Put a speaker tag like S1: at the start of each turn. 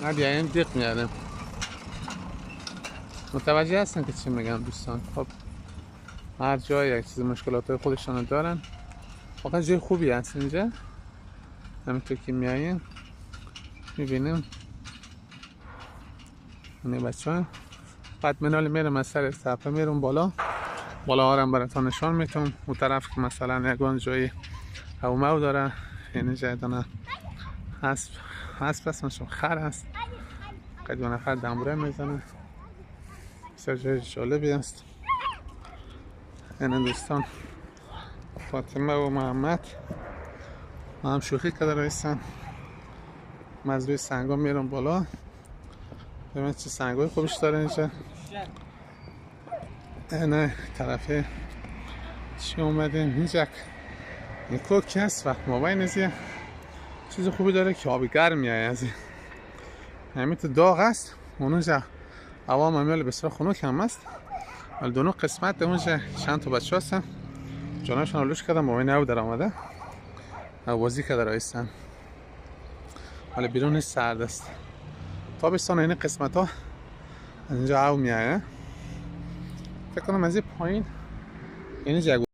S1: نه این دیق میارم. متوجه هستن که چی میگم دوستان. خب هر جای یک چیز مشکلات خودشون دارن. واقعا جای خوبی هست اینجا. همینطور که میاییم میبینیم این بچه ها بعد منال میرم از سر تپه میرم بالا ها رو براتون نشان میتونم. اون طرف که مثلا یکان جایی هومو داره، یعنی جای دانه اسب هستمشون خر هست، قد دو نفر دنبوره میزنه. بسیار جای جالبی است. این دوستان فاطمه و محمد ما هم شوخی کرده رایستن. من از روی سنگا میرم بالا ببینید چه سنگای خوبش داره اینجا. نه طرف چی اومدیم اینجا این کوک هست و مابین ازیه چیز خوبی داره که آبی گرم میایه از این همین تو داغ هست. اونجا هوا معمولا بسیار خنک هم است، ولی دونو قسمت اونجا چند تا بچه هستن جانشون رو لوش کردن مابین او در آمده بازی کرده رایستن. ولی بیرون سرد است. تابستان این قسمت ها از اینجا او میایه. فکر کنم از این پایین اینجا